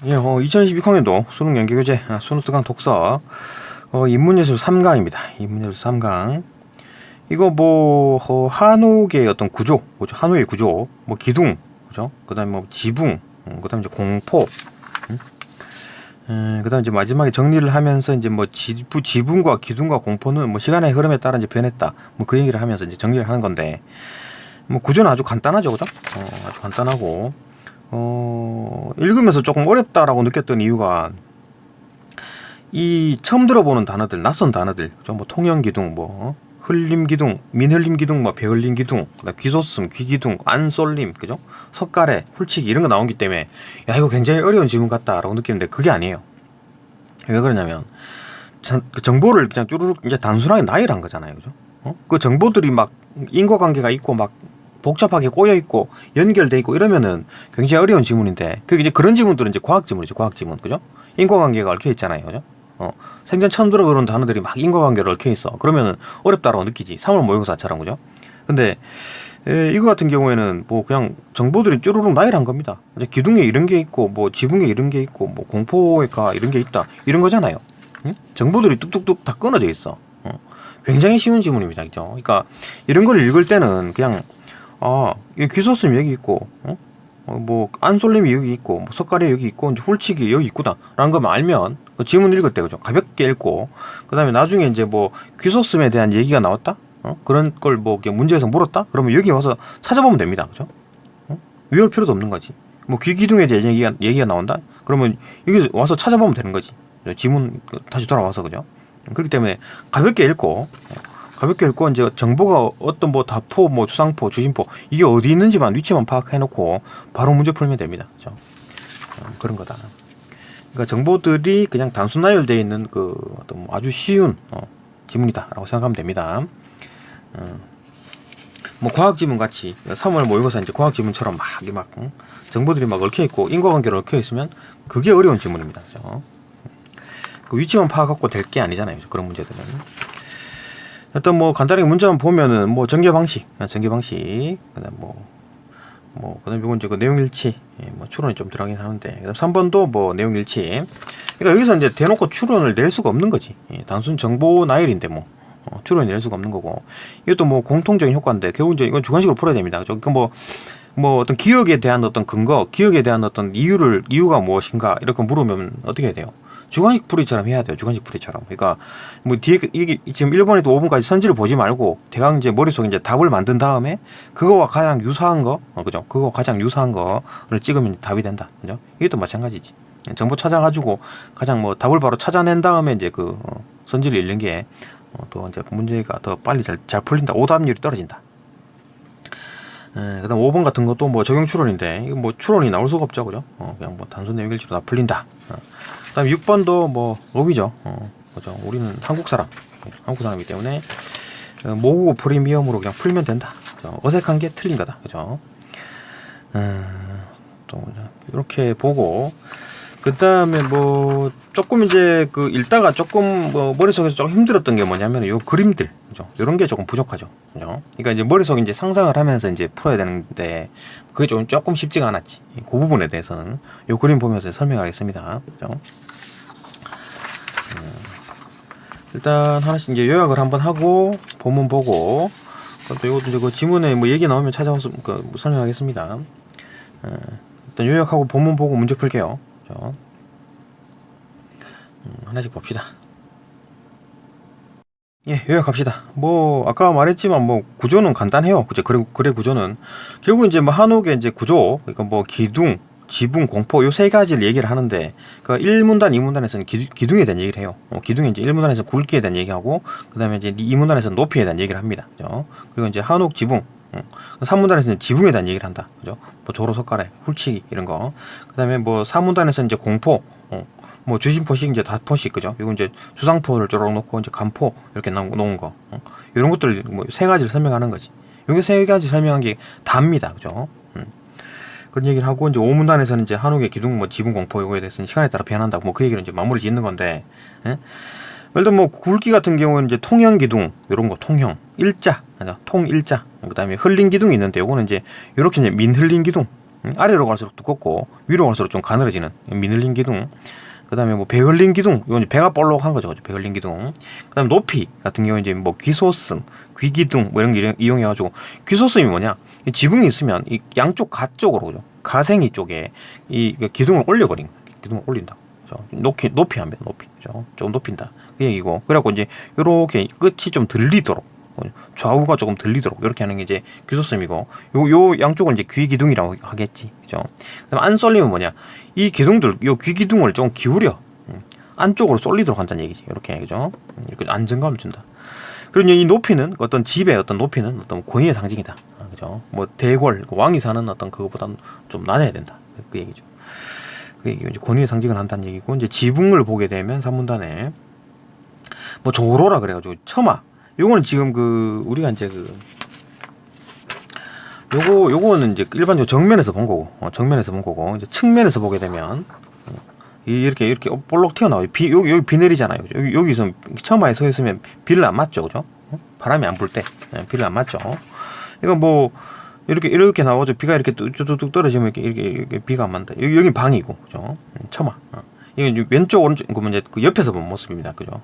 예, 2022학년도 수능 연계교재, 수능 특강 독서, 인문예술 3강입니다. 인문예술 3강. 이거 한옥의 어떤 구조, 뭐죠? 한옥의 구조, 뭐 기둥, 그죠? 그 다음에 뭐 지붕, 그 다음에 이제 공포, 그 다음에 이제 마지막에 정리를 하면서 이제 뭐 지붕과 기둥과 공포는 뭐 시간의 흐름에 따라 이제 변했다. 뭐 그 얘기를 하면서 이제 정리를 하는 건데, 뭐 구조는 아주 간단하죠, 그죠? 아주 간단하고, 읽으면서 조금 어렵다라고 느꼈던 이유가 이 처음 들어보는 단어들, 낯선 단어들, 그죠? 뭐 통영기둥, 뭐 흘림기둥, 민흘림기둥, 뭐 배흘림기둥, 그다음 귀소슴, 귀기둥, 안쏠림, 그죠? 석가래, 훌치기 이런 거 나오기 때문에 야 이거 굉장히 어려운 질문 같다라고 느끼는데 그게 아니에요. 왜 그러냐면 그 정보를 그냥 쭈루룩 이제 단순하게 나열한 거잖아요, 그죠? 그 정보들이 막 인과관계가 있고 막 복잡하게 꼬여 있고 연결돼 있고 이러면은 굉장히 어려운 지문인데 그 이제 그런 지문들은 이제 과학 지문이죠, 과학 지문, 그죠? 인과관계가 얽혀 있잖아요, 그죠? 생전 처음 들어보는 단어들이 막 인과관계를 얽혀 있어. 그러면은 어렵다라고 느끼지. 3월 모의고사처럼, 그죠? 근데 이거 같은 경우에는 뭐 그냥 정보들이 쭈루룩 나열한 겁니다. 기둥에 이런 게 있고 뭐 지붕에 이런 게 있고 뭐 공포가 이런 게 있다 이런 거잖아요. 응? 정보들이 뚝뚝뚝 다 끊어져 있어. 굉장히 쉬운 지문입니다, 그죠? 그러니까 이런 걸 읽을 때는 그냥 이 귀소슴 여기 있고, 뭐 안솔림이 여기 있고, 뭐 석가래 여기 있고, 이제 훌치기 여기 있구나라는 것만 알면 그 지문 읽을 때, 그죠? 가볍게 읽고, 그 다음에 나중에 이제 뭐 귀소슴에 대한 얘기가 나왔다, 그런 걸 뭐 문제에서 물었다, 그러면 여기 와서 찾아보면 됩니다, 그죠? 외울 필요도 없는 거지. 뭐 귀기둥에 대한 얘기가 나온다, 그러면 여기 와서 찾아보면 되는 거지. 지문 다시 돌아와서, 그죠? 그렇기 때문에 가볍게 읽고. 가볍게 읽고 이제 정보가 어떤 뭐 다포, 뭐 주상포, 주심포 이게 어디 있는지만 위치만 파악해놓고 바로 문제 풀면 됩니다. 그렇죠? 그런 거다. 그러니까 정보들이 그냥 단순 나열되어 있는 그 어떤 뭐 아주 쉬운 지문이다라고 생각하면 됩니다. 뭐 과학 지문 같이 3월 모의고사 이제 과학 지문처럼 막 정보들이 막 얽혀 있고 인과관계로 얽혀 있으면 그게 어려운 지문입니다. 그렇죠? 그 위치만 파악하고 될 게 아니잖아요. 그런 문제들은. 일단 뭐 간단하게 문제만 보면은 뭐 전개 방식, 그다음 그다음 이건 이제 그 내용 일치, 뭐 추론이 좀 들어가긴 하는데, 그다음 3번도 뭐 내용 일치. 그러니까 여기서 이제 대놓고 추론을 낼 수가 없는 거지. 단순 정보 나열인데 뭐 추론이 낼 수가 없는 거고, 이것도 뭐 공통적인 효과인데 결국 이제 이건 주관식으로 풀어야 됩니다. 그러니까 뭐 어떤 기억에 대한 어떤 근거, 기억에 대한 어떤 이유가 무엇인가 이렇게 물으면 어떻게 해야 돼요? 주관식 풀이처럼 해야 돼요. 주관식 풀이처럼. 그러니까 뭐 뒤에 이게 지금 1번에도 5번까지 선지를 보지 말고 대강 이제 머릿속에 이제 답을 만든 다음에 그거와 가장 유사한 거, 그죠? 그거 가장 유사한 거를 찍으면 답이 된다. 그죠? 이것도 마찬가지지. 정보 찾아가지고 가장 뭐 답을 바로 찾아낸 다음에 이제 그 선지를 읽는 게 또 이제 문제가 더 빨리 잘 풀린다. 오답률이 떨어진다. 그다음 5번 같은 것도 뭐 적용 추론인데 이거 뭐 추론이 나올 수가 없죠, 그죠? 그냥 뭐 단순 내용 일치로 다 풀린다. 그다음 6번도 뭐 로비죠. 그죠? 우리는 한국 사람이기 때문에 모국어 프리미엄으로 그냥 풀면 된다. 그죠? 어색한 게 틀린 거다, 그죠? 또 이렇게 보고 그 다음에 뭐 조금 이제 그 읽다가 조금 뭐 머릿속에서 조금 힘들었던 게 뭐냐면 요 그림들, 그죠? 이런 게 조금 부족하죠, 그죠? 그러니까 이제 머릿속에 이제 상상을 하면서 이제 풀어야 되는데 그게 조금 쉽지가 않았지. 그 부분에 대해서는 요 그림 보면서 설명하겠습니다, 그죠? 일단 하나씩 이제 요약을 한번 하고 본문 보고 또 이것도 이제 그 지문에 뭐 얘기 나오면 찾아와서 설명하겠습니다. 일단 요약하고 본문 보고 문제 풀게요. 그죠? 하나씩 봅시다. 예, 요약합시다. 뭐 아까 말했지만 뭐 구조는 간단해요. 그죠? 그래 구조는 결국 이제 뭐 한옥의 이제 구조, 그러니까 뭐 기둥, 지붕, 공포 요 세 가지를 얘기를 하는데 그 1문단, 2문단에서는 기둥에 대한 얘기를 해요. 기둥에 이제 1문단에서 굵기에 대한 얘기하고 그다음에 이제 2문단에서는 높이에 대한 얘기를 합니다. 그죠? 그리고 이제 한옥, 지붕, 3문단에서는 지붕에 대한 얘기를 한다. 그죠? 뭐 조로, 석가래, 훌치기 이런 거. 그다음에 뭐 4문단에서는 이제 공포, 뭐 주심포식 이제 다포식, 그죠? 이거 이제 주상포를 쪼록 놓고 이제 간포 이렇게 놓은 거, 이런 것들 뭐 세 가지를 설명하는 거지. 여기 세 가지 설명한 게 답니다, 그죠? 그런 얘기를 하고 이제 5문단에서는 이제 한옥의 기둥, 뭐 지붕 공포 이거에 대해서는 시간에 따라 변한다. 뭐 그 얘기를 이제 마무리 짓는 건데, 예? 예를 들어 뭐 굵기 같은 경우는 이제 통형 기둥 이런 거 통형 일자, 통일자. 그다음에 흘린 기둥이 있는데 요거는 이제 이렇게 이제 민흘린 기둥. 아래로 갈수록 두껍고 위로 갈수록 좀 가늘어지는 미늘린 기둥. 그다음에 뭐 베글린 기둥, 이건 배가 볼록한 거죠. 베글린 기둥. 그다음 높이 같은 경우 이제 뭐 귀소슴, 귀기둥 뭐 이런 게 이용해가지고, 귀소슴이 뭐냐? 이 지붕이 있으면 이 양쪽 가 쪽으로, 그죠? 가생이 쪽에 이 기둥을 올려버린, 기둥을 올린다. 그죠? 높이 합니다. 높이, 그죠? 좀 높인다. 그 얘기고. 그래갖고 이제 요렇게 끝이 좀 들리도록, 좌우가 조금 들리도록 이렇게 하는 게 이제 귀소슴이고, 요 양쪽을 이제 귀기둥이라고 하겠지. 그죠? 그다음 안 쏠리면 뭐냐? 이 기둥들, 요 귀기둥을 좀 기울여 안쪽으로 쏠리도록 한다는 얘기지. 이렇게, 그죠? 이렇게 안정감을 준다. 그리고 이 높이는 어떤 집의 어떤 높이는 어떤 권위의 상징이다. 그죠? 뭐 대궐, 왕이 사는 어떤 그거보다는 좀 낮아야 된다. 그 얘기죠. 그 얘기, 이제 권위의 상징을 한다는 얘기고, 이제 지붕을 보게 되면 산문단에 뭐 조로라 그래가지고 처마. 요거는 지금 우리가 이제 요거는 이제 일반적으로 정면에서 본 거고, 정면에서 본 거고, 이제 측면에서 보게 되면 이렇게 볼록 튀어나와요. 여기 비 내리잖아요. 여기서 처마에 서 있으면 비를 안 맞죠, 그죠? 바람이 안 불 때 비를 안 맞죠. 이거 뭐 이렇게 나오죠. 비가 이렇게 뚝뚝뚝 떨어지면 이렇게 비가 안 맞는다. 여기 방이고, 그죠? 처마. 이건 왼쪽 오른쪽 이제 그 옆에서 본 모습입니다, 그죠?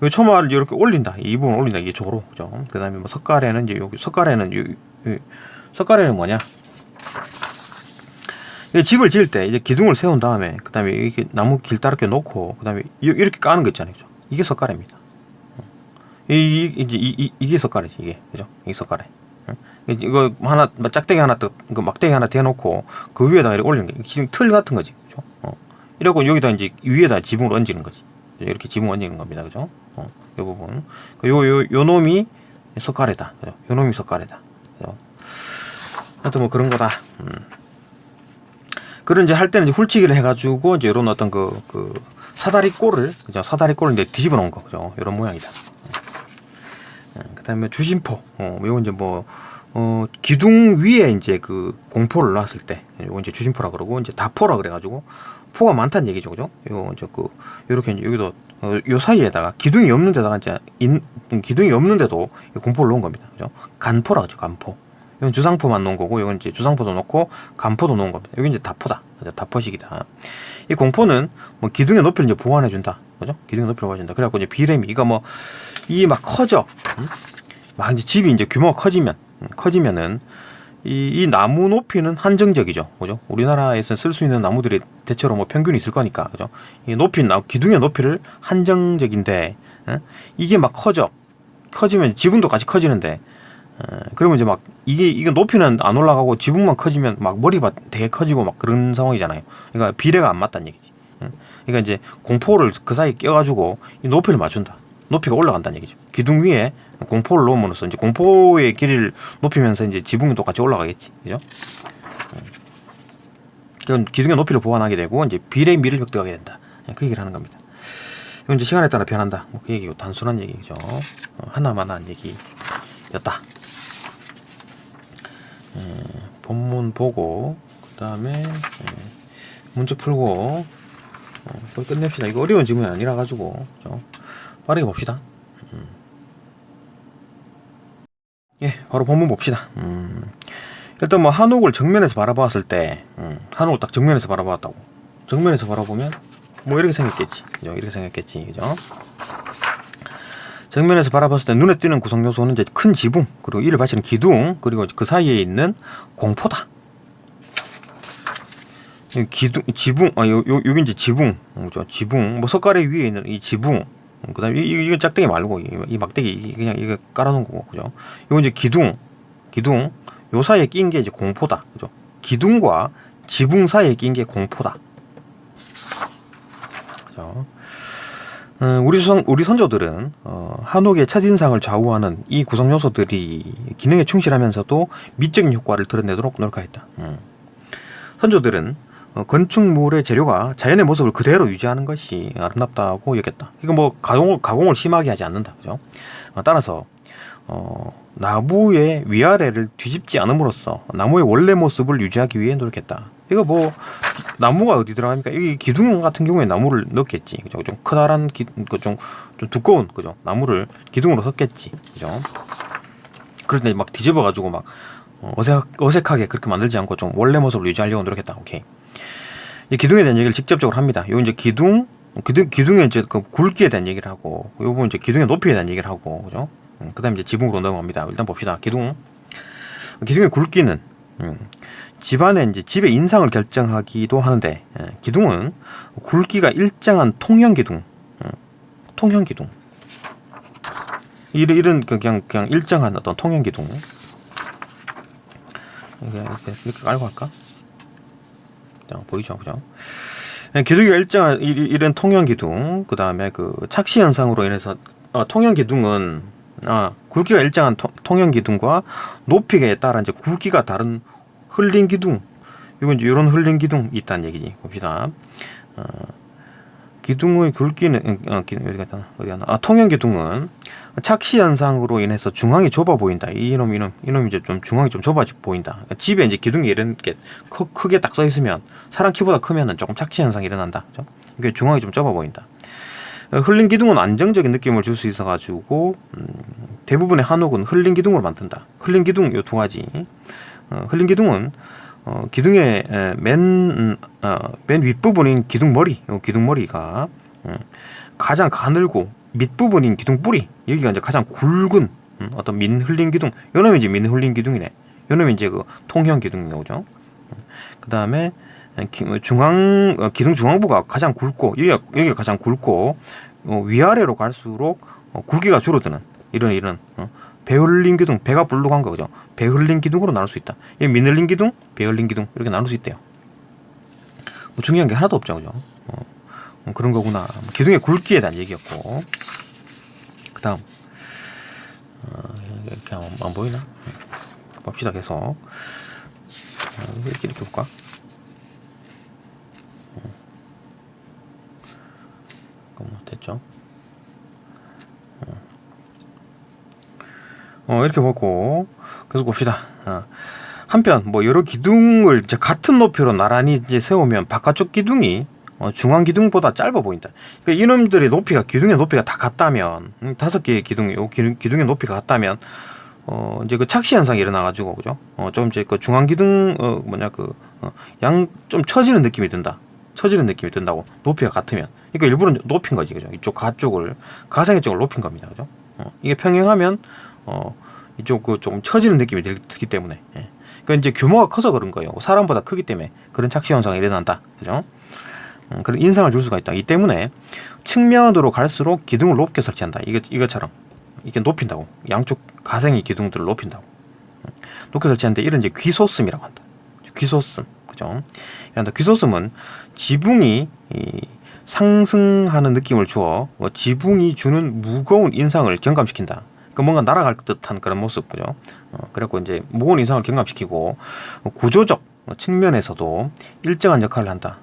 이 처마를 이렇게 올린다. 이 부분 올린다. 이게 조로, 그죠? 그다음에 뭐 석가래는 이제 여기 석가래는 뭐냐? 집을 지을 때 이제 기둥을 세운 다음에, 그다음에 이렇게 나무 길다랗게 놓고, 그다음에 이렇게 까는 거 있잖아요, 그죠? 이게 석가래입니다. 이게 석가래지, 이게, 그죠? 이게 석가래. 이거 하나 짝대기 하나 막대기 하나 대놓고 그 위에다가 이렇게 올리는 게 지금 틀 같은 거지, 그죠? 이러고 여기다 이제 위에다 지붕을 얹는 거지. 이렇게 지붕 얹는 겁니다, 그죠? 이 부분. 요 놈이 석가래다, 그죠? 요 놈이 석가래다, 그죠? 하여튼 뭐 그런 거다. 그런 이제 할 때는 이제 훌치기를 해가지고 이제 이런 어떤 사다리꼴을, 그죠? 사다리꼴을 이제 뒤집어 놓은 거, 그죠? 이런 모양이다. 그다음에 주심포. 요건 이제 기둥 위에 이제 공포를 놨을 때, 요거 이제 주심포라 그러고, 이제 다포라 그래가지고 포가 많다는 얘기죠, 그죠? 요 이제 요렇게 이제 여기도 요 사이에다가 기둥이 없는 데다가 이제 기둥이 없는데도 공포를 놓은 겁니다, 그죠? 간포라 그죠, 간포. 이건 주상포만 놓은 거고, 이건 이제 주상포도 놓고 간포도 놓은 겁니다. 여기 이제 다포다, 그죠? 다포식이다. 이 공포는 뭐 기둥의 높이를 이제 보완해 준다, 그죠? 기둥의 높이를 보완해 준다. 그래갖고 이제 비램이 이거 막 커져. 막 이제 집이 이제 규모가 커지면은 이 나무 높이는 한정적이죠, 그죠? 우리나라에서 쓸 수 있는 나무들이 대체로 뭐 평균이 있을 거니까, 그죠? 이 기둥의 높이를 한정적인데, 이게 막 커지면 지붕도 같이 커지는데, 그러면 이제 막 이게 높이는 안 올라가고 지붕만 커지면 막 머리가 되게 커지고 막 그런 상황이잖아요. 그러니까 비례가 안 맞다는 얘기지. 그러니까 이제 공포를 그 사이에 껴가지고 이 높이를 맞춘다. 높이가 올라간다는 얘기죠. 기둥 위에 공포를 놓음으로써 이제 공포의 길이를 높이면서 이제 지붕이 똑같이 올라가겠지, 그죠? 그건 기둥의 높이를 보완하게 되고 이제 비례 미를 획득하게 된다. 그 얘기를 하는 겁니다. 이건 이제 시간에 따라 변한다. 뭐 그 얘기고 단순한 얘기죠. 하나만한 얘기였다. 본문 보고 그다음에 문제 풀고 또 끝냅시다. 이거 어려운 질문이 아니라 가지고 빠르게 봅시다. 예, 바로 본문 봅시다. 일단 뭐 한옥을 정면에서 바라봤을 때, 한옥을 딱 정면에서 바라봤다고. 정면에서 바라보면 뭐 이렇게 생겼겠지, 그죠? 이렇게 생겼겠지, 그죠? 정면에서 바라봤을 때 눈에 띄는 구성 요소는 이제 큰 지붕, 그리고 이를 받치는 기둥, 그리고 그 사이에 있는 공포다. 지붕, 여기 이제 지붕, 그죠? 지붕, 뭐 석가래 위에 있는 이 지붕, 그 다음에 이건 짝대기 말고 이 막대기 그냥 이거 깔아놓은 거고, 그죠? 이거 이제 기둥 요 사이에 낀 게 이제 공포다, 그죠? 기둥과 지붕 사이에 낀 게 공포다, 그죠? 우리 선조들은 한옥의 첫인상을 좌우하는 이 구성 요소들이 기능에 충실하면서도 미적인 효과를 드러내도록 노력하였다. 선조들은 건축물의 재료가 자연의 모습을 그대로 유지하는 것이 아름답다고 여겼다. 이거 뭐 가공을 심하게 하지 않는다, 그죠? 따라서 나무의 위아래를 뒤집지 않음으로써 나무의 원래 모습을 유지하기 위해 노력했다. 이거 뭐 나무가 어디 들어갑니까? 이 기둥 같은 경우에 나무를 넣겠지, 그죠? 좀 커다란 좀 두꺼운, 그죠? 나무를 기둥으로 섞겠지, 그죠? 그런데 막 뒤집어가지고 막 어색하게 그렇게 만들지 않고 좀 원래 모습을 유지하려고 노력했다. 오케이. 이 기둥에 대한 얘기를 직접적으로 합니다. 요 이제 기둥의 이제 그 굵기에 대한 얘기를 하고, 요 부분 이제 기둥의 높이에 대한 얘기를 하고, 그죠? 그다음에 이제 지붕으로 넘어갑니다. 일단 봅시다. 기둥의 굵기는 집안의 이제 집의 인상을 결정하기도 하는데, 기둥은 굵기가 일정한 통형 기둥, 이런 그냥 일정한 어떤 통형 기둥. 이렇게 깔고 할까? 보이죠, 그죠? 기둥이 일정한 이런 통형 기둥, 그 다음에 그 착시 현상으로 인해서 통형 기둥은 굵기가 일정한 통형 기둥과 높이에 따라 이제 굵기가 다른 흘린 기둥, 이건 이제 이런 흘린 기둥이 있다는 얘기지. 봅시다. 기둥의 굵기는 통형 기둥은 착시 현상으로 인해서 중앙이 좁아 보인다. 이놈 이제 좀 중앙이 좀 좁아 보인다. 집에 이제 기둥이 이런 게 크게 딱 써 있으면 사람 키보다 크면은 조금 착시 현상이 일어난다. 그죠? 이게 중앙이 좀 좁아 보인다. 흘린 기둥은 안정적인 느낌을 줄 수 있어 가지고 대부분의 한옥은 흘린 기둥으로 만든다. 흘린 기둥 요 두 가지. 흘린 기둥은 기둥의 맨 윗부분인 기둥머리가 가장 가늘고 밑부분인 기둥뿌리, 여기가 이제 가장 굵은 어떤 민 흘린 기둥, 요놈이 이제 민 흘린 기둥이네. 요놈이 이제 그 통형 기둥인 거죠. 그 다음에 기둥 중앙부가 가장 굵고, 여기가 가장 굵고, 위아래로 갈수록 굵기가 줄어드는 이런 배흘린 기둥, 배가 불룩한 거죠. 배흘린 기둥으로 나눌 수 있다. 민흘린 기둥, 배흘린 기둥 이렇게 나눌 수 있대요. 뭐 중요한 게 하나도 없죠, 그죠? 그런 거구나. 기둥의 굵기에 대한 얘기였고, 그 다음 이렇게 안 보이나? 봅시다. 계속 이렇게 볼까? 됐죠? 이렇게 보고 계속 봅시다. 한편 뭐 여러 기둥을 이제 같은 높이로 나란히 이제 세우면 바깥쪽 기둥이 중앙 기둥보다 짧아 보인다. 그러니까 이놈들의 기둥의 높이가 다 같다면, 5개의 기둥의 높이가 같다면, 이제 그 착시 현상이 일어나가지고, 그죠? 좀 이제 그 중앙 기둥, 좀 처지는 느낌이 든다. 처지는 느낌이 든다고. 높이가 같으면. 그러니까 일부러 높인 거지, 그죠? 이쪽 가상의 쪽을 높인 겁니다, 그죠? 이게 평행하면, 이쪽 조금 처지는 느낌이 들기 때문에. 예. 그러니까 이제 규모가 커서 그런 거예요. 사람보다 크기 때문에 그런 착시 현상이 일어난다, 그죠? 그런 인상을 줄 수가 있다. 이 때문에 측면으로 갈수록 기둥을 높게 설치한다. 이것처럼 이게 높인다고. 양쪽 가생의 기둥들을 높인다고. 높게 설치하는데 이런 이제 귀소슴이라고 한다. 귀소슴, 그죠? 귀소슴은 지붕이 상승하는 느낌을 주어 지붕이 주는 무거운 인상을 경감시킨다. 그러니까 뭔가 날아갈 듯한 그런 모습, 그죠? 그래갖고 이제 무거운 인상을 경감시키고 구조적 측면에서도 일정한 역할을 한다.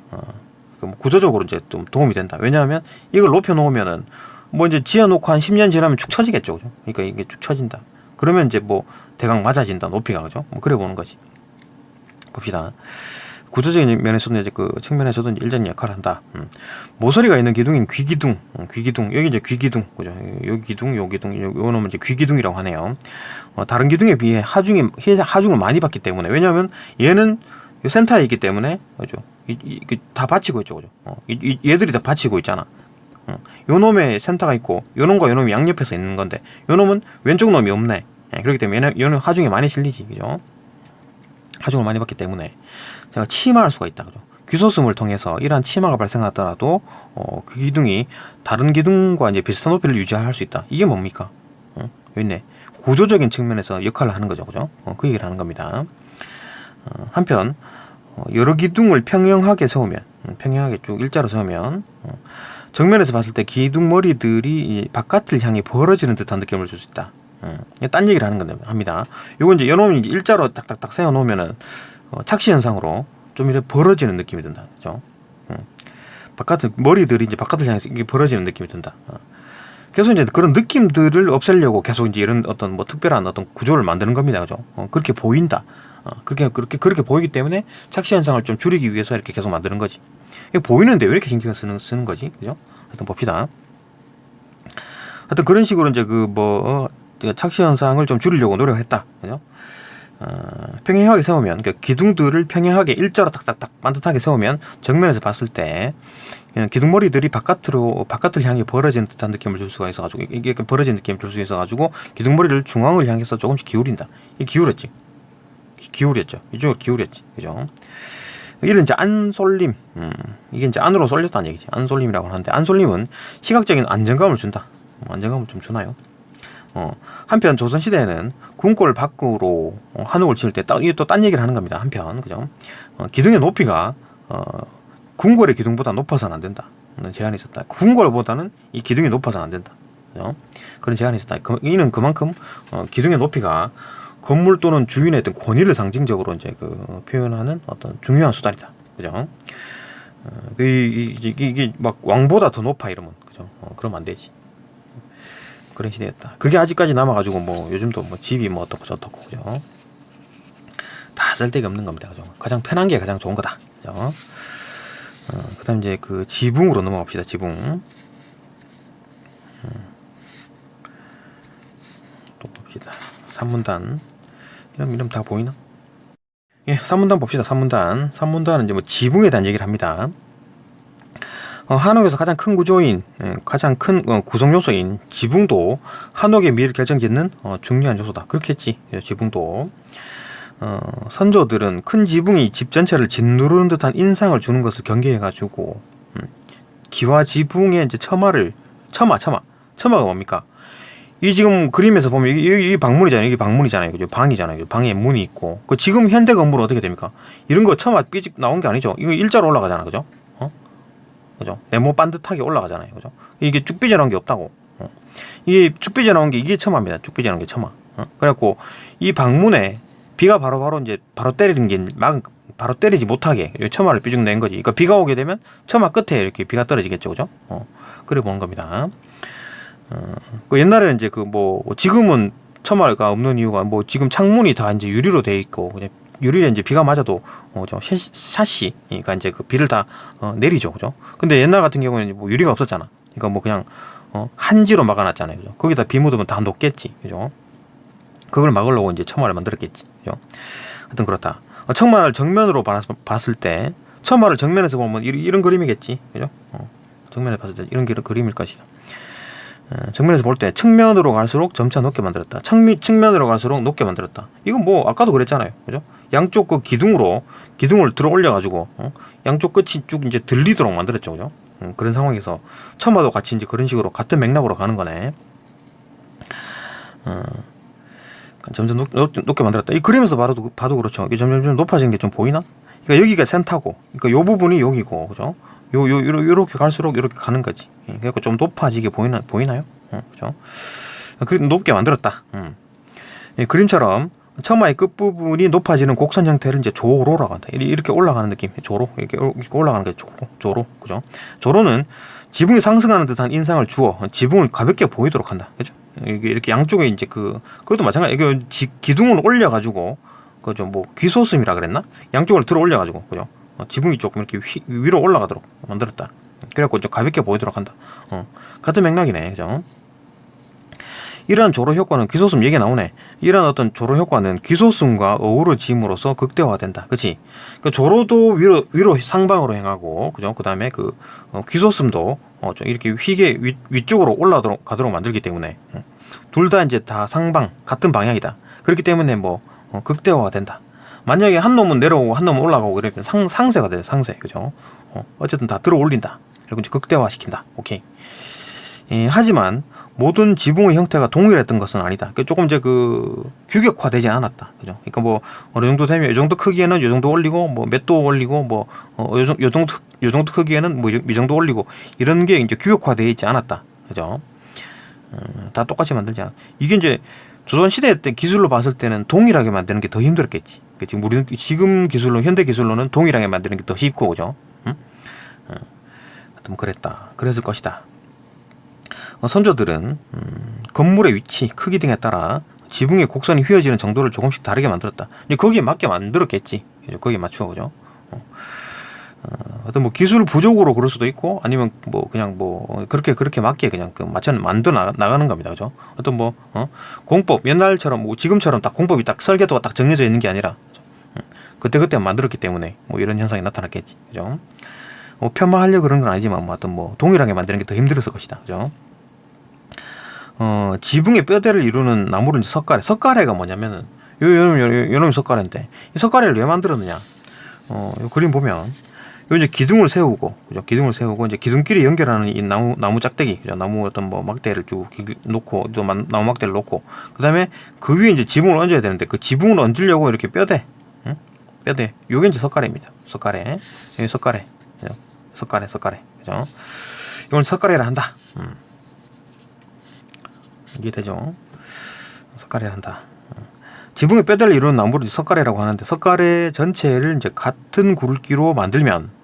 구조적으로 이제 좀 도움이 된다. 왜냐하면 이걸 높여놓으면은 뭐 이제 지어놓고 한 10년 지나면 축 처지겠죠, 그죠? 그러니까 이게 축 처진다. 그러면 이제 뭐 대강 맞아진다, 높이가, 그죠? 뭐 그래 보는 거지. 봅시다. 구조적인 면에서도 이제 그 측면에서도 이제 일정한 역할을 한다. 모서리가 있는 기둥인 귀기둥, 여기 이제 귀기둥, 그죠? 요 기둥, 요놈은 이제 귀기둥이라고 하네요. 다른 기둥에 비해 하중을 많이 받기 때문에, 왜냐하면 얘는 센터에 있기 때문에, 그죠? 다 받치고 있죠, 그죠? 얘들이 다 받치고 있잖아. 요 놈의 센터가 있고, 요 놈과 요 놈이 양옆에서 있는 건데, 요 놈은 왼쪽 놈이 없네. 그렇기 때문에 얘는 하중에 많이 실리지, 그죠? 하중을 많이 받기 때문에 제가 치마할 수가 있다, 그죠? 귀소슴을 통해서 이러한 치마가 발생하더라도 그 기둥이 다른 기둥과 이제 비슷한 높이를 유지할 수 있다. 이게 뭡니까? 여기 있네. 구조적인 측면에서 역할을 하는 거죠, 그죠? 그 얘기를 하는 겁니다. 한편 여러 기둥을 평행하게 세우면, 평행하게 쭉 일자로 세우면 정면에서 봤을 때 기둥 머리들이 바깥을 향해 벌어지는 듯한 느낌을 줄 수 있다. 딴 얘기를 하는 건데 합니다. 요건 이제 요놈이 일자로 딱딱딱 세워 놓으면은 착시 현상으로 좀 이렇게 벌어지는 느낌이 든다, 그죠? 머리들이 이제 바깥을 향해서 이게 벌어지는 느낌이 든다. 계속 이제 그런 느낌들을 없애려고 계속 이제 이런 어떤 뭐 특별한 어떤 구조를 만드는 겁니다, 그죠? 그렇게 보인다. 그렇게 보이기 때문에 착시 현상을 좀 줄이기 위해서 이렇게 계속 만드는 거지. 이게 보이는데 왜 이렇게 신경을 쓰는 거지, 그죠? 하여튼 봅시다. 하여튼 그런 식으로 이제 착시 현상을 좀 줄이려고 노력했다, 그죠? 평행하게 세우면, 그러니까 기둥들을 평행하게 일자로 딱딱딱 반듯하게 세우면 정면에서 봤을 때 기둥머리들이 바깥을 향해 벌어진 듯한 느낌을 줄 수가 있어가지고, 이게 벌어진 느낌을 줄 수 있어가지고 기둥머리를 중앙을 향해서 조금씩 기울인다. 이 기울였죠. 이쪽으로 기울였지, 그죠? 이런 이제 안쏠림, 이게 이제 안으로 쏠렸다는 얘기지. 안쏠림이라고 하는데, 안쏠림은 시각적인 안정감을 준다. 안정감을 좀 주나요? 한편 조선시대에는 궁궐 밖으로 한옥을 지을 때 이게 또 딴 얘기를 하는 겁니다. 한편, 그죠? 기둥의 높이가 궁궐의 기둥보다 높아서는 안 된다. 제한이 있었다. 궁궐보다는 이 기둥이 높아서는 안 된다. 그죠? 그런 제한이 있었다. 이는 그만큼 기둥의 높이가 건물 또는 주인의 어떤 권위를 상징적으로 이제 표현하는 어떤 중요한 수단이다. 그죠? 이게 막 왕보다 더 높아 이러면, 그죠? 그러면 안 되지. 그런 시대였다. 그게 아직까지 남아가지고 뭐 요즘도 뭐 집이 뭐 어떻고 저떻고, 그죠? 다 쓸데가 없는 겁니다. 그죠? 가장 편한 게 가장 좋은 거다. 그죠? 그다음 이제 그 지붕으로 넘어갑시다. 지붕. 또 봅시다. 산문단. 이름 다 보이나? 예, 산문단 봅시다. 산문단은 이제 뭐 지붕에 대한 얘기를 합니다. 한옥에서 가장 큰 구조인, 가장 큰 구성 요소인 지붕도 한옥의 미를 결정짓는 중요한 요소다. 그렇겠지. 지붕도. 선조들은 큰 지붕이 집 전체를 짓누르는 듯한 인상을 주는 것을 경계해가지고 기와 지붕의 이제 처마가 뭡니까? 이 지금 그림에서 보면 이 방문이잖아요. 이게 방문이잖아요. 그죠? 방이잖아요. 방에 문이 있고. 그 지금 현대 건물은 어떻게 됩니까? 이런 거 처마 삐직 나온 게 아니죠. 이거 일자로 올라가잖아. 그죠? 그죠? 네모 반듯하게 올라가잖아요. 그죠? 이게 쭉 삐져나온 게 없다고. 이게 쭉 삐져나온 게 이게 처마입니다. 쭉 삐져나온 게 처마. 그래갖고 이 방문에 비가 바로 이제 바로 때리는 게 바로 때리지 못하게 처마를 삐죽 낸 거지. 그러니까 비가 오게 되면 처마 끝에 이렇게 비가 떨어지겠죠. 그죠? 그래 보는 겁니다. 그 옛날에는 이제 지금은 처마가 없는 이유가 뭐 지금 창문이 다 이제 유리로 돼 있고 그냥 유리에 이제 비가 맞아도 샤시 그러니까 이제 그 비를 다 내리죠. 그죠? 근데 옛날 같은 경우에는 뭐 유리가 없었잖아. 그러니까 뭐 그냥 한지로 막아놨잖아요. 그죠? 거기다 비 묻으면 다 녹겠지. 그죠? 그걸 막으려고 이제 처마를 만들었겠지. 그죠? 하여튼 그렇다. 처마를 정면으로 봤을 때 처마를 정면에서 보면 이런 그림이겠지. 그죠? 정면에서 봤을 때 이런 그림일 것이다. 정면에서 볼 때 측면으로 갈수록 점차 높게 만들었다. 측면으로 갈수록 높게 만들었다. 이건 뭐 아까도 그랬잖아요. 그죠? 양쪽 그 기둥을 들어 올려가지고 양쪽 끝이 쭉 이제 들리도록 만들었죠. 그죠? 그런 상황에서 처마도 같이 이제 그런 식으로 같은 맥락으로 가는 거네. 점점 높게 만들었다. 이 그림에서 봐도 그렇죠. 이게 점점 높아지는 게 좀 보이나? 그러니까 여기가 센터고, 그러니까 요 부분이 여기고, 그죠? 요렇게 갈수록 이렇게 가는 거지. 그러니까 좀 높아지게 보이나요? 그죠? 그림 높게 만들었다. 그림처럼 처마의 끝부분이 높아지는 곡선 형태를 이제 조로라고 한다. 이렇게 올라가는 느낌. 조로. 이렇게 올라가는 게 조로. 그죠? 조로는 지붕이 상승하는 듯한 인상을 주어 지붕을 가볍게 보이도록 한다. 그죠? 이렇게 양쪽에 이제 그것도 마찬가지. 이게 기둥을 올려가지고, 그죠? 뭐, 귀소슴이라 그랬나? 양쪽을 들어 올려가지고, 그죠? 지붕이 조금 이렇게 위로 올라가도록 만들었다. 그래갖고 좀 가볍게 보이도록 한다. 같은 맥락이네. 그죠? 이러한 조로 효과는 귀소슴 얘기 나오네. 이러한 어떤 조로 효과는 귀소슴과 어우러짐으로써 극대화된다. 그치? 그 조로도 위로 상방으로 행하고, 그죠? 그 다음에 귀소슴도 좀 이렇게 휘게 위쪽으로 가도록 만들기 때문에 둘 다 이제 다 상방 같은 방향이다. 그렇기 때문에 뭐 극대화가 된다. 만약에 한 놈은 내려오고 한 놈은 올라가고 그러면 상세가 돼요. 상세. 그죠? 어쨌든 다 들어 올린다. 그리고 이제 극대화 시킨다. 오케이. 하지만 모든 지붕의 형태가 동일했던 것은 아니다. 조금 이제 규격화되지 않았다. 그죠? 그러니까 뭐 어느 정도 되면 이 정도 크기에는 이 정도 올리고 뭐 몇 도 올리고 뭐 요 정도 크기에는 뭐 이 정도 올리고 이런 게 이제 규격화되어 있지 않았다. 그죠? 다 똑같이 만들지 않아. 이게 이제 조선 시대 때 기술로 봤을 때는 동일하게 만드는 게 더 힘들었겠지. 지금 우리는 지금 기술로 현대 기술로는 동일하게 만드는 게 더 쉽고, 그죠? 하여튼 그랬다. 그랬을 것이다. 선조들은 건물의 위치, 크기 등에 따라 지붕의 곡선이 휘어지는 정도를 조금씩 다르게 만들었다. 거기에 맞게 만들었겠지. 거기에 맞추어, 그죠? 어떤 뭐 기술 부족으로 그럴 수도 있고 아니면 뭐 그냥 뭐 그렇게 맞게 그냥 그 맞춰 만들어 나가는 겁니다. 그죠? 어떤 뭐 공법 옛날처럼 뭐 지금처럼 딱 공법이 딱 설계도가 딱 정해져 있는 게 아니라 그때 만들었기 때문에 뭐 이런 현상이 나타났겠지. 그죠? 뭐 편마하려고 그런 건 아니지만 뭐 어떤 뭐 동일하게 만드는 게 더 힘들었을 것이다. 그죠? 지붕의 뼈대를 이루는 나무를 이제 석가래가 뭐냐면은 요놈이 석가래인데 이 석가래를 왜 만들었느냐? 요 그림 보면 요 이제 기둥을 세우고, 그죠? 기둥을 세우고 이제 기둥끼리 연결하는 이 나무 짝대기, 그죠? 나무 어떤 뭐 막대를 쭉 놓고 또 나무 막대를 놓고 그다음에 그 위에 이제 지붕을 얹어야 되는데 그 지붕을 얹으려고 이렇게 뼈대, 응? 뼈대. 요게 이제 석가래입니다. 석가래. 여기 석가래. 그죠? 석가래. 그죠? 이건 석가래를 한다. 이게 되죠? 석가래를 한다. 지붕의 뼈대를 이루는 나무를 석가래라고 하는데 석가래 전체를 이제 같은 굵기로 만들면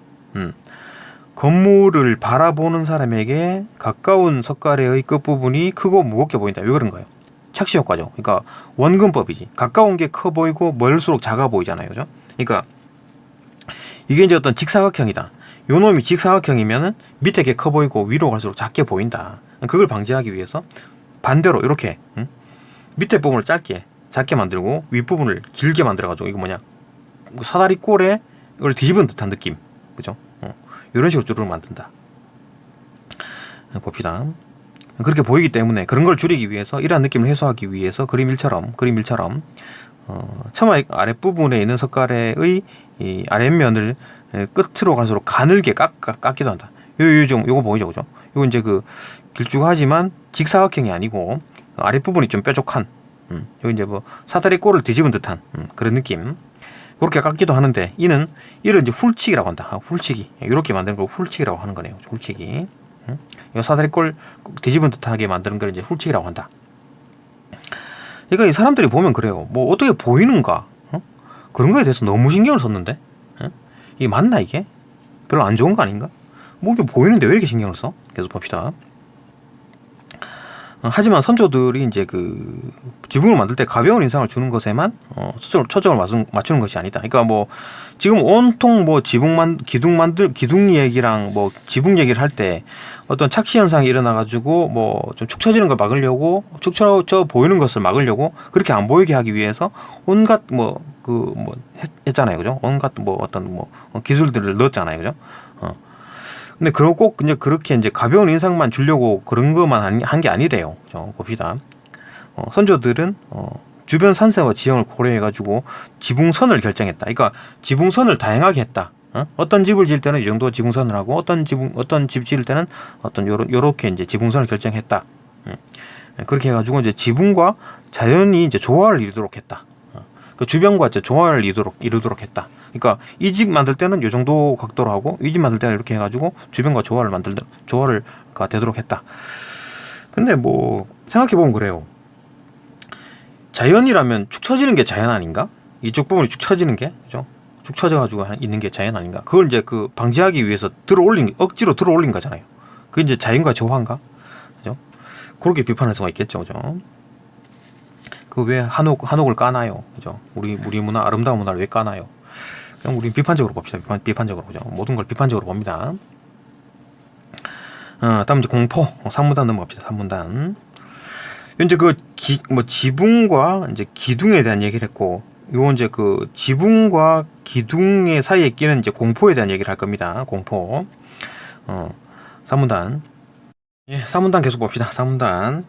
건물을 바라보는 사람에게 가까운 석가래의 끝부분이 크고 무겁게 보인다. 왜 그런가요? 착시 효과죠. 그러니까 원근법이지. 가까운 게 커 보이고 멀수록 작아 보이잖아요. 그죠? 그러니까 이게 이제 어떤 직사각형이다. 요 놈이 직사각형이면은 밑에 게 커 보이고 위로 갈수록 작게 보인다. 그걸 방지하기 위해서 반대로 이렇게 밑에 부분을 작게 만들고 윗부분을 길게 만들어가지고 이거 뭐냐 사다리 꼴에 이걸 뒤집은 듯한 느낌, 그죠? 이런 식으로 줄을 만든다. 봅시다. 그렇게 보이기 때문에 그런 걸 줄이기 위해서 이러한 느낌을 해소하기 위해서 그림 일처럼 처마 아랫부분에 있는 석가래의 이 아랫면을 끝으로 갈수록 가늘게 깎기도 한다. 요거 보이죠, 그죠? 요거 이제 그 길쭉하지만 직사각형이 아니고 아랫부분이 좀 뾰족한 여기 이제 뭐 사다리 꼴을 뒤집은 듯한 그런 느낌. 그렇게 깎기도 하는데 이를 이제 훌치기라고 한다. 훌치기. 이렇게 만드는 걸 훌치기라고 하는 거네요. 훌치기. 이 사다리 꼴 뒤집은 듯하게 만드는 걸 이제 훌치기라고 한다. 그러니까 이 사람들이 보면 그래요. 뭐 어떻게 보이는가? 그런 거에 대해서 너무 신경을 썼는데 이게 맞나 이게? 별로 안 좋은 거 아닌가? 뭐 이게 보이는데 왜 이렇게 신경을 써? 계속 봅시다. 하지만 선조들이 이제 그 지붕을 만들 때 가벼운 인상을 주는 것에만 초점을 맞추는 것이 아니다. 그러니까 뭐 지금 온통 뭐 기둥 얘기랑 뭐 지붕 얘기를 할 때 어떤 착시 현상이 일어나가지고 뭐 좀 축 처지는 걸 막으려고 축 처져 보이는 것을 막으려고 그렇게 안 보이게 하기 위해서 온갖 했잖아요, 그죠? 온갖 뭐 어떤 뭐 기술들을 넣었잖아요, 그죠? 근데 그거 꼭 이제 그렇게 이제 가벼운 인상만 주려고 그런 것만 한 게 아니래요. 봅시다. 선조들은 주변 산세와 지형을 고려해가지고 지붕선을 결정했다. 그러니까 지붕선을 다양하게 했다. 어떤 집을 지을 때는 이 정도 지붕선을 하고 어떤 집 지을 때는 어떤 요렇게 이제 지붕선을 결정했다. 그렇게 해가지고 이제 지붕과 자연이 이제 조화를 이루도록 했다. 그 주변과 이제 조화를 이루도록 했다. 그러니까 이 집 만들 때는 이 정도 각도로 하고 이 집 만들 때는 이렇게 해가지고 주변과 조화가 되도록 했다. 근데 뭐 생각해 보면 그래요. 자연이라면 축 처지는 게 자연 아닌가? 이쪽 부분이 축 처지는 게, 그죠? 축 처져가지고 있는 게 자연 아닌가? 그걸 이제 그 방지하기 위해서 억지로 들어 올린 거잖아요. 그게 이제 자연과 조화인가? 그죠? 그렇게 비판할 수가 있겠죠, 그죠? 그 왜 한옥을 까나요? 그죠? 우리 문화, 아름다운 문화를 왜 까나요? 그냥 우리 비판적으로 봅시다. 비판적으로, 그죠? 모든 걸 비판적으로 봅니다. 다음 이제 공포, 3문단 넘어갑시다. 3문단. 이제 지붕과 이제 기둥에 대한 얘기를 했고, 요 이제 그 지붕과 기둥의 사이에 끼는 이제 공포에 대한 얘기를 할 겁니다. 공포. 3문단. 예, 3문단 계속 봅시다. 3문단.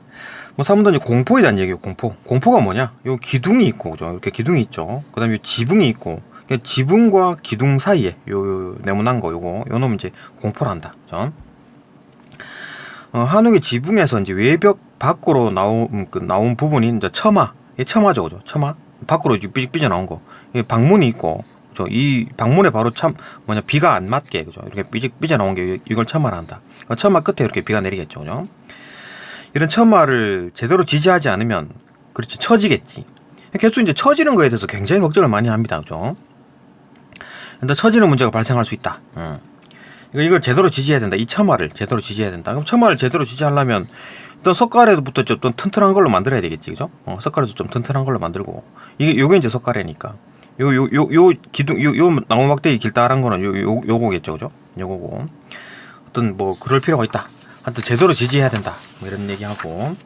3문단 이제 공포에 대한 얘기예요. 공포가 뭐냐? 요 기둥이 있고, 그죠? 이렇게 기둥이 있죠. 그 다음에 지붕이 있고, 지붕과 기둥 사이에 요 네모난 거 요 놈 이제 공포를 한다. 그죠? 한옥의 지붕에서 이제 외벽 밖으로 나온 부분이 이제 처마죠, 그죠? 처마 밖으로 이제 삐져 나온 거. 방문이 있고, 그죠? 이 방문에 바로 비가 안 맞게, 그죠? 이렇게 삐져 나온 게 이걸 처마라 한다. 처마 끝에 이렇게 비가 내리겠죠, 그죠? 이런 처마를 제대로 지지하지 않으면, 그렇지, 처지겠지. 개수 이제 처지는 거에 대해서 굉장히 걱정을 많이 합니다, 그죠? 근데 처지는 문제가 발생할 수 있다. 이걸 제대로 지지해야 된다. 이 처마를 제대로 지지해야 된다. 그럼 처마를 제대로 지지하려면 어떤 석가래부터 좀 튼튼한 걸로 만들어야 되겠지, 그죠? 석가래도 좀 튼튼한 걸로 만들고 요게 이제 석가래니까 요 기둥 요 나무 막대기 길다란 거는 요거겠죠, 그죠? 요거고 어떤 뭐 그럴 필요가 있다. 하여튼 제대로 지지해야 된다. 뭐 이런 얘기하고.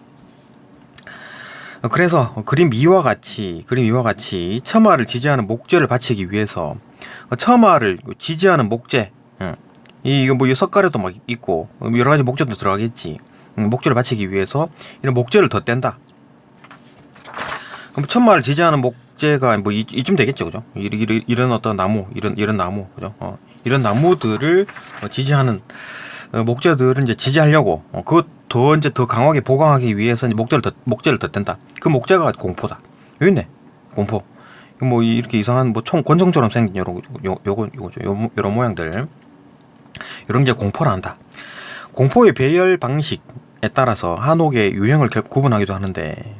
그래서 그림 2와 같이 처마를 지지하는 목재를 받치기 위해서 처마를 지지하는 목재, 이거 뭐 석가래도 막 있고 여러 가지 목재도 들어가겠지. 목재를 받치기 위해서 이런 목재를 덧댄다. 그럼 처마를 지지하는 목재가 뭐 이쯤 되겠죠, 그죠? 이런 어떤 나무, 이런 나무, 그죠? 이런 나무들을 지지하는 목재들은 이제 지지하려고 그것 더 강하게 보강하기 위해서 이제 목재를 덧댄다. 그 목재가 공포다. 여기 있네, 공포. 뭐 이렇게 이상한 뭐 권총처럼 생긴 요런 모양들, 이런 게 공포라 한다. 공포의 배열 방식에 따라서 한옥의 유형을 구분하기도 하는데,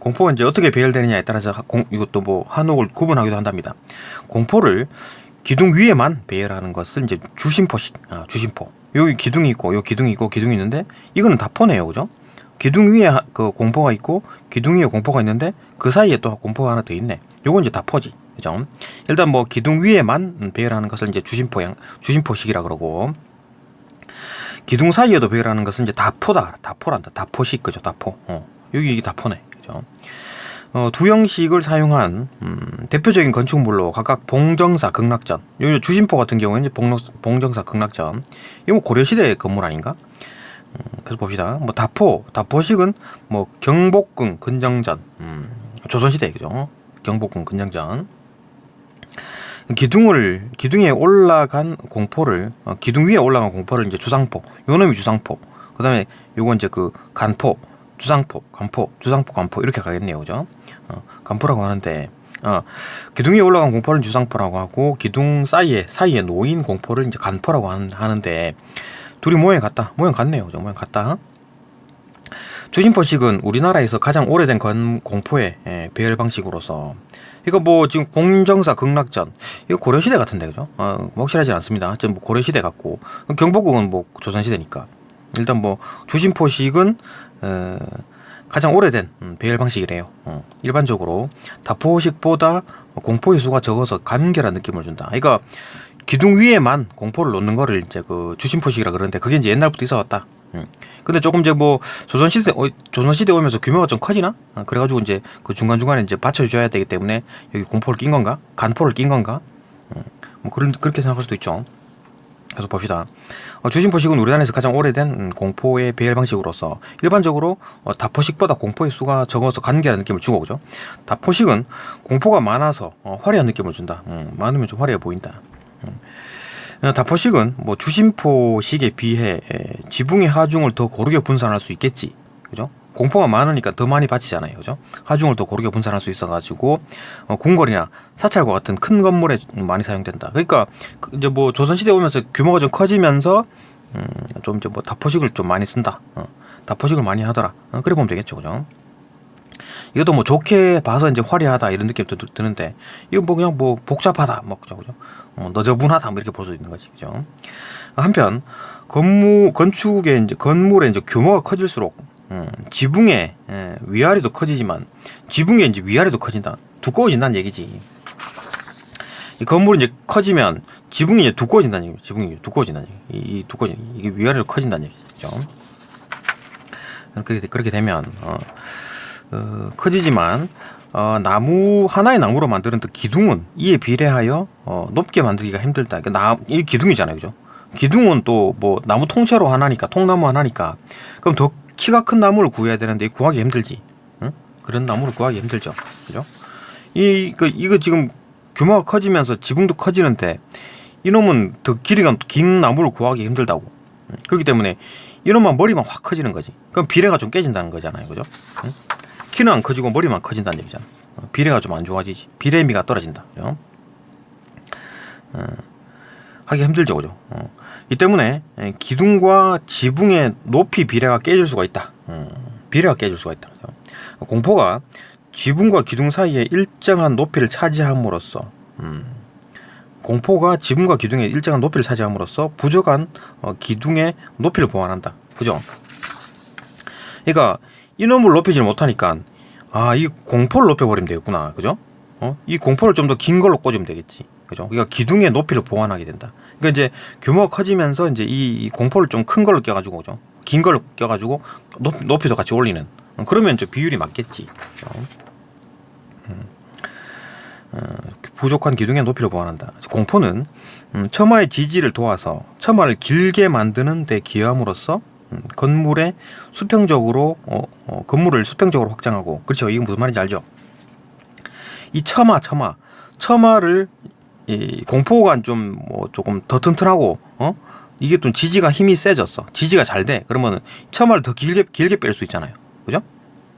공포가 이제 어떻게 배열되느냐에 따라서 이것도 뭐 한옥을 구분하기도 한답니다. 공포를 기둥 위에만 배열하는 것을 이제 주심포식, 주심포. 여기 기둥이 있고, 기둥이 있는데, 이거는 다 포네요, 그죠? 기둥 위에 그 공포가 있고, 기둥 위에 공포가 있는데, 그 사이에 또 공포가 하나 더 있네. 요건 이제 다 포지, 그죠? 일단 뭐 기둥 위에만 배열하는 것을 이제 주심포식이라 그러고, 기둥 사이에도 배열하는 것은 이제 다포란다. 다포식, 그죠? 다포. 여기 이게 다포네, 그죠? 두 형식을 사용한 대표적인 건축물로 각각 봉정사, 극락전. 요 주심포 같은 경우에는 이제 봉정사, 극락전. 이거 뭐 고려시대 건물 아닌가? 그래서 봅시다. 뭐 다포식은 뭐 경복궁, 근정전. 조선시대, 그죠? 경복궁, 근정전. 기둥 위에 올라간 공포를 이제 주상포. 요 놈이 주상포. 그 다음에 요건 이제 그 간포. 주상포, 간포 이렇게 가겠네요, 그죠? 간포라고 하는데, 기둥 위에 올라간 공포를 주상포라고 하고, 기둥 사이에 놓인 공포를 이제 간포라고 하는데, 둘이 모양 같네요, 그죠? 모양 같다. 주심포식은 우리나라에서 가장 오래된 공포의 배열 방식으로서, 이거 뭐 지금 봉정사, 극락전, 이거 고려시대 같은데, 그죠? 확실하진 않습니다. 좀 뭐 고려시대 같고, 경복궁은 뭐 조선시대니까. 일단 뭐 주심포식은 가장 오래된 배열 방식이래요. 일반적으로 다포식보다 공포의 수가 적어서 간결한 느낌을 준다. 그러니까 기둥 위에만 공포를 놓는 거를 이제 그 주심포식이라 그러는데, 그게 이제 옛날부터 있어왔다. 근데 조금 이제 뭐 조선시대 오면서 규모가 좀 커지나? 그래가지고 이제 그 중간중간에 이제 받쳐줘야 되기 때문에 여기 공포를 낀 건가? 간포를 낀 건가? 뭐 그렇게 생각할 수도 있죠. 그래서 봅시다. 주심포식은 우리나라에서 가장 오래된 공포의 배열 방식으로서 일반적으로 다포식보다 공포의 수가 적어서 간결한 느낌을 주고, 그죠? 다포식은 공포가 많아서 화려한 느낌을 준다. 많으면 좀 화려해 보인다. 다포식은 뭐 주심포식에 비해 지붕의 하중을 더 고르게 분산할 수 있겠지, 그죠? 공포가 많으니까 더 많이 받치잖아요, 그죠? 하중을 더 고르게 분산할 수 있어가지고 궁궐이나 사찰과 같은 큰 건물에 많이 사용된다. 그러니까 이제 뭐 조선시대 오면서 규모가 좀 커지면서 좀 이제 뭐 다포식을 좀 많이 쓴다. 다포식을 많이 하더라. 그래 보면 되겠죠, 그죠? 이것도 뭐 좋게 봐서 이제 화려하다 이런 느낌도 드는데, 이거 뭐 그냥 뭐 복잡하다, 뭐 그죠? 너저분하다, 뭐 이렇게 볼 수 있는 거지, 그죠? 한편 건축의 이제 건물의 이제 규모가 커질수록 지붕의 위아래도 커지지만 지붕의 이제 위아래도 커진다. 두꺼워진다는 얘기지. 이 건물이 이제 커지면 지붕이 이제 두꺼워진다는 얘기. 지붕이 두꺼워진다는 얘기. 이게 위아래로 커진다는 얘기죠. 그렇게 되면 커지지만 나무 하나의 나무로 만드는 기둥은 이에 비례하여 높게 만들기가 힘들다. 그러니까 이 기둥이잖아요, 그죠? 기둥은 또 뭐 나무 통째로 하나니까, 통나무 하나니까, 그럼 더 키가 큰 나무를 구해야 되는데 구하기 힘들지. 응? 그런 나무를 구하기 힘들죠, 그죠? 이거 지금 규모가 커지면서 지붕도 커지는데 이놈은 더 길이가 긴 나무를 구하기 힘들다고. 그렇기 때문에 이놈만 머리만 확 커지는 거지. 그럼 비례가 좀 깨진다는 거잖아요, 그죠? 응? 키는 안 커지고 머리만 커진다는 얘기잖아. 비례가 좀 안 좋아지지. 비례미가 떨어진다, 그죠? 하기 힘들죠, 그죠? 이 때문에 기둥과 지붕의 높이 비례가 깨질 수가 있다. 비례가 깨질 수가 있다. 그죠? 공포가 지붕과 기둥 사이에 일정한 높이를 차지함으로써 부족한 기둥의 높이를 보완한다. 그죠? 그러니까 이놈을 높이질 못하니까 이 공포를 높여버리면 되겠구나, 그죠? 이 공포를 좀 더 긴 걸로 꽂으면 되겠지. 그죠? 그러니까 기둥의 높이를 보완하게 된다. 그러니까 이제 규모가 커지면서 이제 이 공포를 좀 큰 걸로 껴가지고, 그죠? 긴 걸로 껴가지고 높이도 같이 올리는. 그러면 이제 비율이 맞겠지. 그죠? 부족한 기둥의 높이를 보완한다. 공포는 처마의 지지를 도와서 처마를 길게 만드는 데 기여함으로써 건물의 수평적으로 건물을 수평적으로 확장하고, 그렇죠? 이건 무슨 말인지 알죠? 이 처마를 이 공포가 좀 뭐 조금 더 튼튼하고 이게 좀 지지가 힘이 세졌어. 지지가 잘 돼. 그러면 처마를 더 길게 뺄 수 있잖아요. 그죠?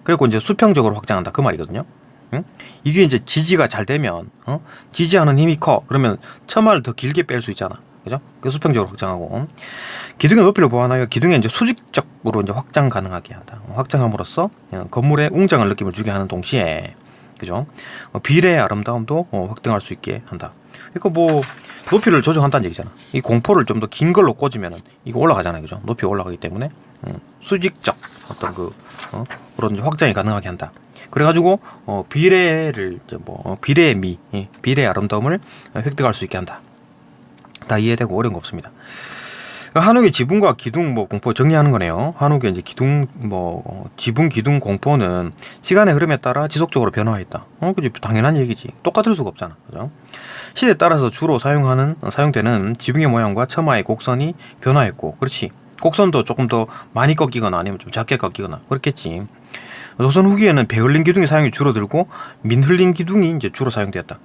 그리고 이제 수평적으로 확장한다 그 말이거든요. 응? 이게 이제 지지가 잘 되면 지지하는 힘이 커. 그러면 처마를 더 길게 뺄 수 있잖아. 그죠? 그 수평적으로 확장하고 기둥의 높이를 보완하여 기둥에 이제 수직적으로 이제 확장 가능하게 한다. 확장함으로써 건물에 웅장한 느낌을 주게 하는 동시에, 그죠? 비례의 아름다움도 확대할 수 있게 한다. 그러니까 뭐 높이를 조정한다는 얘기잖아. 이 공포를 좀 더 긴 걸로 꽂으면은 이거 올라가잖아요, 그죠? 높이 올라가기 때문에 수직적 어떤 그런 이제 확장이 가능하게 한다. 그래가지고 비례를 이제 비례의 미, 비례의 아름다움을 획득할 수 있게 한다. 다 이해되고 어려운 거 없습니다. 한옥의 지붕과 기둥 공포 정리하는 거네요. 한옥의 이제 기둥 지붕 기둥 공포는 시간의 흐름에 따라 지속적으로 변화했다. 그지? 당연한 얘기지. 똑같을 수가 없잖아. 그죠? 시대에 따라서 주로 사용되는 지붕의 모양과 처마의 곡선이 변화했고, 그렇지. 곡선도 조금 더 많이 꺾이거나 아니면 좀 작게 꺾이거나 그렇겠지. 조선 후기에는 배 흘린 기둥의 사용이 줄어들고 민 흘린 기둥이 이제 주로 사용되었다.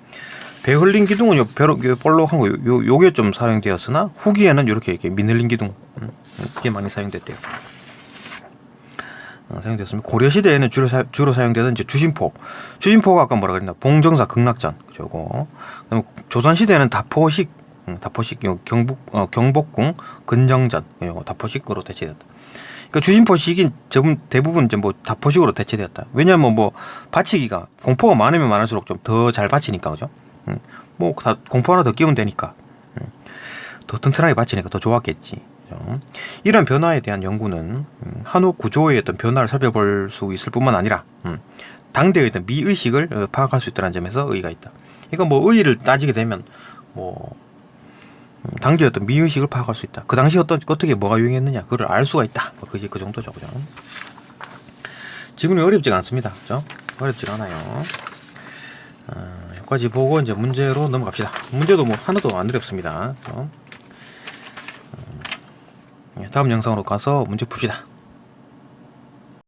배 흘린 기둥은 요 볼록한 거 요게 좀 사용되었으나 후기에는 이렇게 민 흘린 기둥 그게 많이 사용됐대요. 사용되었습니다. 고려 시대에는 주로 사용되던 이제 주심포가 아까 뭐라 그랬나 봉정사 극락전 그죠. 그다음 조선 시대에는 다포식 경복궁 근정전 다포식으로 대체됐다. 그러니까 주심포식이 대부분 이제 다포식으로 대체되었다. 왜냐하면 받치기가 공포가 많으면 많을수록 좀 더 잘 받치니까, 그죠? 다 공포 하나 더 끼우면 되니까 더 튼튼하게 받치니까 더 좋았겠지. 그죠? 이런 변화에 대한 연구는 한옥 구조의 어떤 변화를 살펴볼 수 있을 뿐만 아니라 당대의 어떤 미의식을 파악할 수 있다는 점에서 의의가 있다. 그러니까 의의를 따지게 되면 당시의 어떤 미의식을 파악할 수 있다. 그 당시 어떻게 뭐가 유행했느냐 그걸 알 수가 있다. 그 정도죠, 그죠? 지금은 어렵지가 않습니다, 그죠? 어렵지가 않아요. 여기까지 보고 이제 문제로 넘어갑시다. 문제도 하나도 안 어렵습니다. 그죠? 다음 영상으로 가서 문제 풉시다.